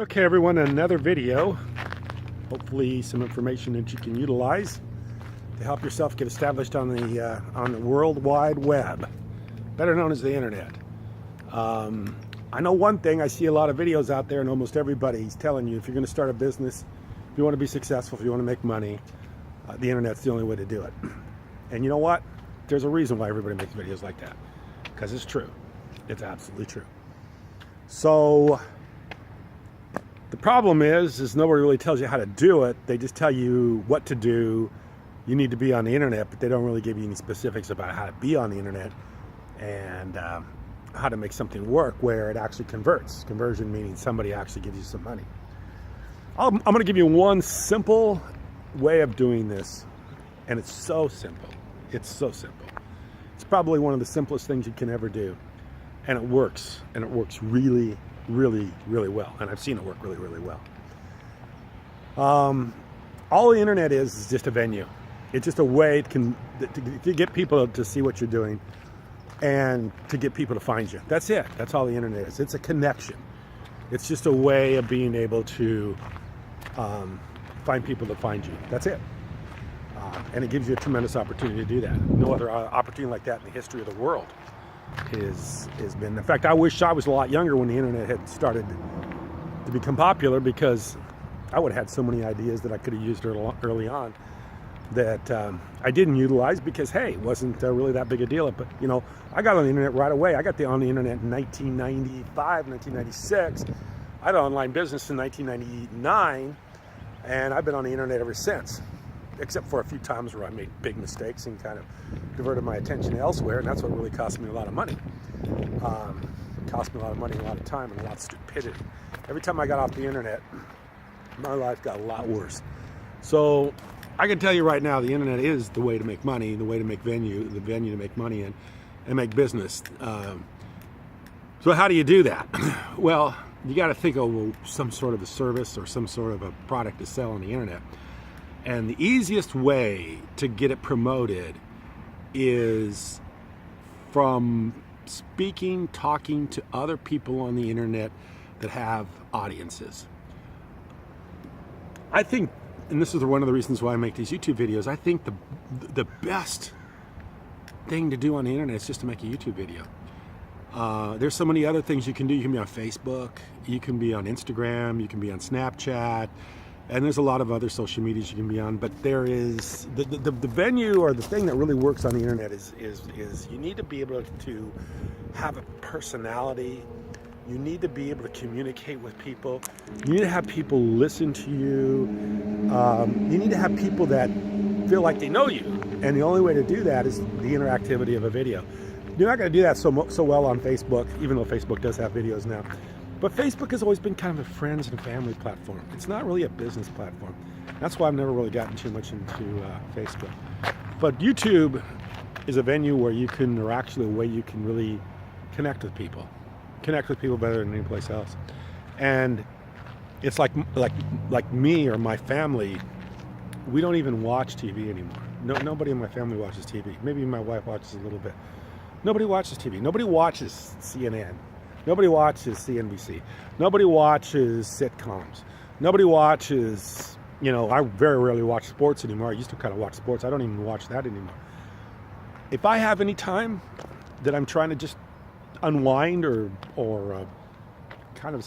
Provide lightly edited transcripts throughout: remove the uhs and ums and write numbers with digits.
Okay, everyone, another video. Hopefully some information that you can utilize to help yourself get established on the World Wide Web, better known as the internet. I know one thing, I see a lot of videos out there and almost everybody's telling you if you're going to start a business, if you want to be successful, if you want to make money, the internet's the only way to do it. And you know what? There's a reason why everybody makes videos like that. Because it's true. It's absolutely true. So the problem is nobody really tells you how to do it. They just tell you what to do. You need to be on the internet, but they don't really give you any specifics about how to be on the internet and how to make something work where it actually converts. Conversion meaning somebody actually gives you some money. I'm going to give you one simple way of doing this, and it's so simple. It's so simple. It's probably one of the simplest things you can ever do, and it works really, really, really well. And I've seen it work really, really well. All the internet is just a venue. It's just a way to get people to see what you're doing and to get people to find you. That's it. That's all the internet is. It's a connection. It's just a way of being able to find people to find you. That's it. And it gives you a tremendous opportunity to do that. No other opportunity like that in the history of the world has been. In fact, I wish I was a lot younger when the internet had started to become popular, because I would have had so many ideas that I could have used early on that I didn't utilize because, hey, it wasn't really that big a deal. But, you know, I got on the internet right away. I got on the internet in 1995, 1996. I had an online business in 1999, and I've been on the internet ever since, except for a few times where I made big mistakes and kind of diverted my attention elsewhere, and that's what really cost me a lot of money. It cost me a lot of money, a lot of time, and a lot of stupidity. Every time I got off the internet, my life got a lot worse. So I can tell you right now, the internet is the way to make money, the way to make the venue to make money and make business. So how do you do that? Well, you got to think of some sort of a service or some sort of a product to sell on the internet. And the easiest way to get it promoted is from talking to other people on the internet that have audiences. I think, and this is one of the reasons why I make these YouTube videos, I think the best thing to do on the internet is just to make a YouTube video. There's so many other things you can do. You can be on Facebook, you can be on Instagram, you can be on Snapchat, and there's a lot of other social medias you can be on. But there is the venue, or the thing that really works on the internet is you need to be able to have a personality. You need to be able to communicate with people. You need to have people listen to you. You need to have people that feel like they know you. And the only way to do that is the interactivity of a video. You're not going to do that so well on Facebook, even though Facebook does have videos now. But Facebook has always been kind of a friends and family platform. It's not really a business platform. That's why I've never really gotten too much into Facebook. But YouTube is a venue where you can, or actually a way you can really connect with people. Connect with people better than any place else. And it's like me or my family, we don't even watch TV anymore. Nobody in my family watches TV. Maybe my wife watches a little bit. Nobody watches TV. Nobody watches CNN. Nobody watches CNBC. Nobody watches sitcoms. Nobody watches, I very rarely watch sports anymore. I used to kind of watch sports. I don't even watch that anymore. If I have any time that I'm trying to just unwind or kind of,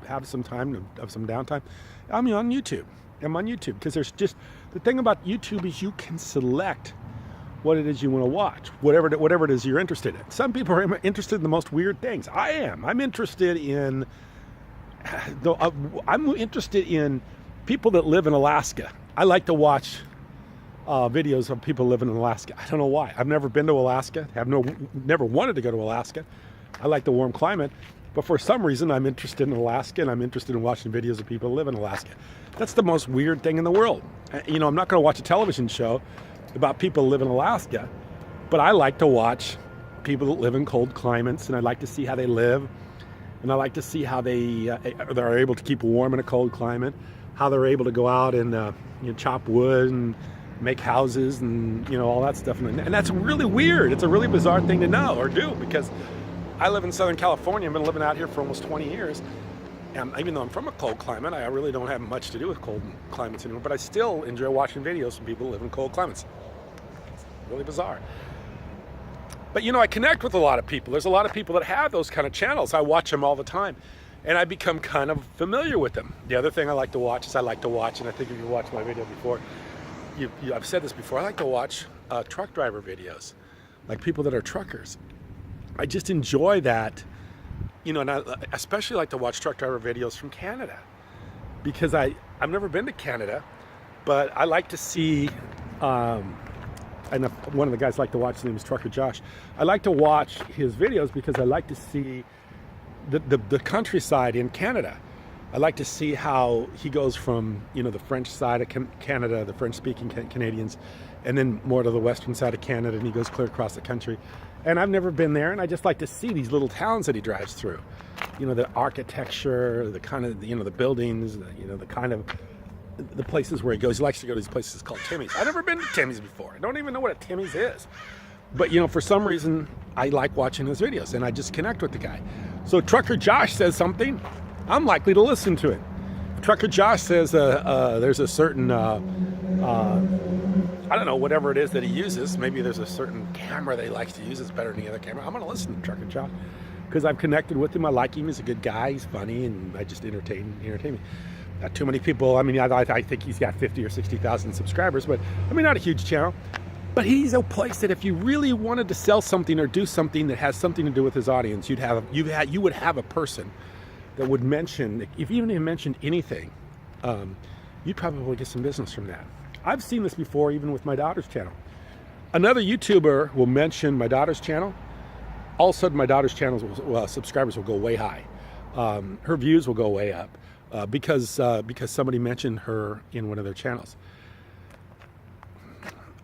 have some time of some downtime, I'm on YouTube. I'm on YouTube because there's just, the thing about YouTube is you can select what it is you want to watch, whatever it is you're interested in. Some people are interested in the most weird things. I am. I'm interested in people that live in Alaska. I like to watch videos of people living in Alaska. I don't know why. I've never been to Alaska. Never wanted to go to Alaska. I like the warm climate, but for some reason I'm interested in Alaska, and I'm interested in watching videos of people that live in Alaska. That's the most weird thing in the world. I'm not going to watch a television show about people who live in Alaska, but I like to watch people that live in cold climates, and I like to see how they live, and I like to see how they're able to keep warm in a cold climate, how they're able to go out and chop wood and make houses and all that stuff. And that's really weird. It's a really bizarre thing to know or do, because I live in Southern California. I've been living out here for almost 20 years, Even though I'm from a cold climate, I really don't have much to do with cold climates anymore, but I still enjoy watching videos from people who live in cold climates. It's really bizarre. But I connect with a lot of people. There's a lot of people that have those kind of channels. I watch them all the time, and I become kind of familiar with them. The other thing I like to watch, and I think if you watched my video before, I've said this before, I like to watch truck driver videos, like people that are truckers. I just enjoy that, and I especially like to watch truck driver videos from Canada, because I've never been to Canada, but I like to see, and one of the guys I like to watch, his name is Trucker Josh. I like to watch his videos because I like to see the countryside in Canada. I like to see how he goes from, the French side of Canada, the French-speaking Canadians, and then more to the western side of Canada, and he goes clear across the country. And I've never been there, and I just like to see these little towns that he drives through. The architecture, the kind of, the buildings, the kind of, the places where he goes. He likes to go to these places called Timmy's. I've never been to Timmy's before. I don't even know what a Timmy's is. But, for some reason, I like watching his videos, and I just connect with the guy. So Trucker Josh says something, I'm likely to listen to it. If Trucker Josh says there's a certain, I don't know, whatever it is that he uses, maybe there's a certain camera that he likes to use that's better than any other camera, I'm going to listen to Trucker Josh because I've connected with him. I like him. He's a good guy. He's funny, and I just entertain me. Not too many people. I think he's got 50 or 60,000 subscribers, but not a huge channel. But he's a place that if you really wanted to sell something or do something that has something to do with his audience, you would have a person that would mention, if even he mentioned anything, you'd probably get some business from that. I've seen this before, even with my daughter's channel. Another YouTuber will mention my daughter's channel. All of a sudden, my daughter's channel's subscribers will go way high. Her views will go way up because somebody mentioned her in one of their channels.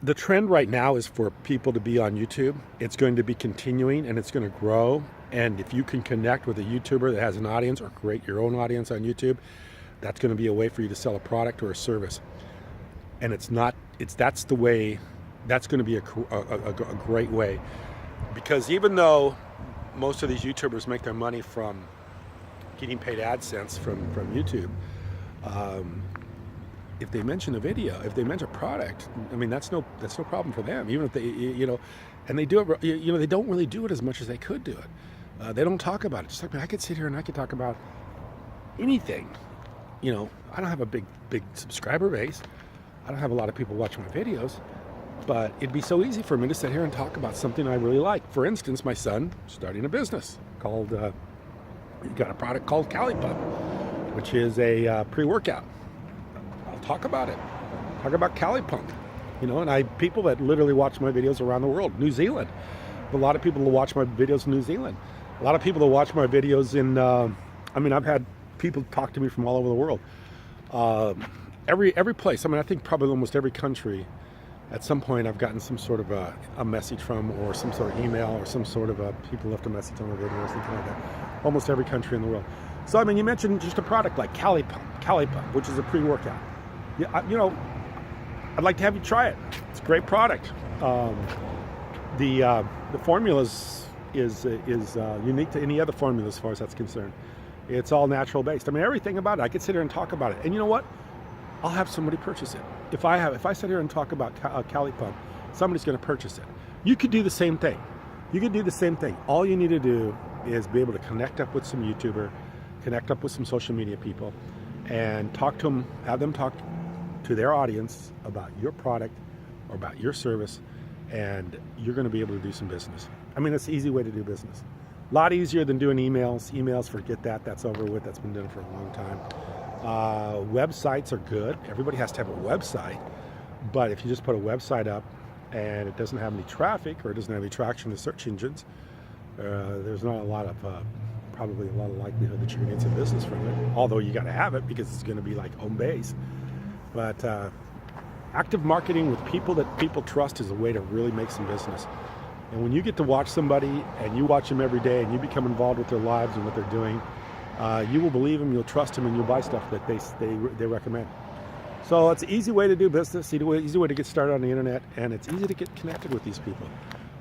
The trend right now is for people to be on YouTube. It's going to be continuing, and it's going to grow. And if you can connect with a YouTuber that has an audience or create your own audience on YouTube, that's going to be a way for you to sell a product or a service. And that's going to be a great way, because even though most of these YouTubers make their money from getting paid AdSense from YouTube, if they mention a video, if they mention a product, that's no problem for them. Even if they, and they do it, they don't really do it as much as they could do it. They don't talk about it. Just like, I could sit here and I could talk about anything. I don't have a big subscriber base. I don't have a lot of people watching my videos, but it'd be so easy for me to sit here and talk about something I really like. For instance, my son starting a business called, he got a product called Cali Pump, which is a pre-workout. I'll talk about it. Talk about Cali Pump. And people that literally watch my videos around the world. New Zealand. A lot of people that watch my videos in New Zealand. A lot of people that watch my videos in, I've had people talk to me from all over the world. Every place. I think probably almost every country at some point I've gotten some sort of a message from, or some sort of email, or some sort of people left a message on my video or something like that. Almost every country in the world. So you mentioned just a product like Cali Pump, which is a pre-workout. Yeah, I'd like to have you try it. It's a great product. The formula is unique to any other formula as far as that's concerned. It's all natural based. Everything about it. I could sit here and talk about it, and you know what? I'll have somebody purchase it. If I sit here and talk about Cali Pump, somebody's going to purchase it. You could do the same thing. All you need to do is be able to connect up with some YouTuber, connect up with some social media people, and talk to them. Have them talk to their audience about your product or about your service, and you're going to be able to do some business. It's an easy way to do business. A lot easier than doing emails. Emails, forget that. That's over with. That's been done for a long time. Websites are good. Everybody has to have a website. But if you just put a website up and it doesn't have any traffic, or it doesn't have any traction to search engines, there's not probably a lot of likelihood that you're going to get some business from it. Although you got to have it, because it's going to be like home base. But active marketing with people that people trust is a way to really make some business. And when you get to watch somebody and you watch them every day and you become involved with their lives and what they're doing, you will believe them, you'll trust them, and you'll buy stuff that they recommend. So it's an easy way to do business, easy way to get started on the internet, and it's easy to get connected with these people.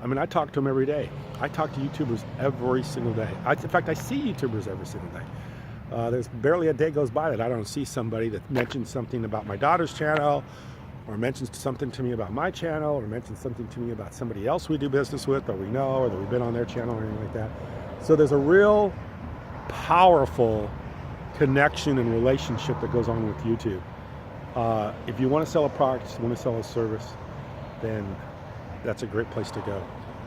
I talk to them every day. I talk to YouTubers every single day. In fact, I see YouTubers every single day. There's barely a day goes by that I don't see somebody that mentions something about my daughter's channel, or mentions something to me about my channel, or mentions something to me about somebody else we do business with, or we know, or that we've been on their channel, or anything like that. So there's a real powerful connection and relationship that goes on with YouTube. If you want to sell a product, if you want to sell a service, then that's a great place to go.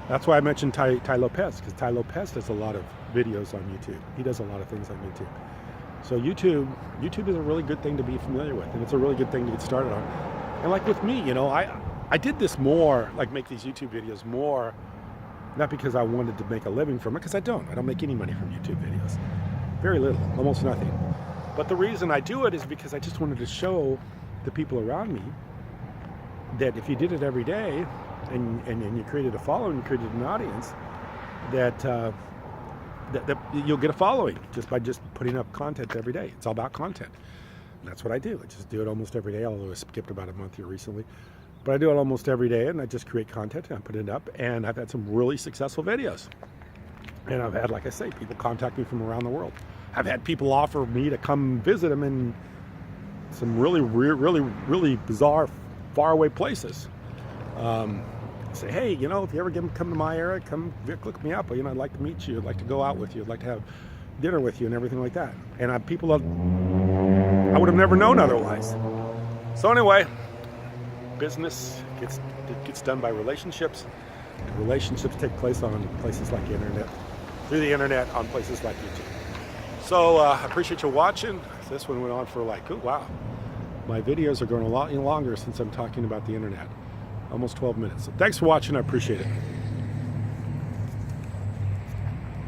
That's why I mentioned Tai Lopez, because Tai Lopez does a lot of videos on YouTube. He does a lot of things on YouTube. So YouTube is a really good thing to be familiar with, and it's a really good thing to get started on. And like with me, you know, I did this more, like make these YouTube videos more, not because I wanted to make a living from it, because I don't make any money from YouTube videos. Very little, almost nothing. But the reason I do it is because I just wanted to show the people around me that if you did it every day and you created a following, you created an audience, that you'll get a following just by just putting up content every day. It's all about content. And that's what I do. I just do it almost every day, although I skipped about a month here recently. But I do it almost every day, and I just create content and I put it up, and I've had some really successful videos. And I've had, like I say, people contact me from around the world. I've had people offer me to come visit them in some really bizarre, faraway places. Say, hey, you know, if you ever come to my area, come look me up. You know, I'd like to meet you. I'd like to go out with you. I'd like to have dinner with you and everything like that. And people I would have never known otherwise. So anyway, business gets done by relationships. Relationships take place on places like the internet, through the internet, on places like YouTube. So I appreciate you watching. This one went on for like, oh wow, my videos are going a lot longer since I'm talking about the internet. Almost 12 minutes. So thanks for watching. I appreciate it.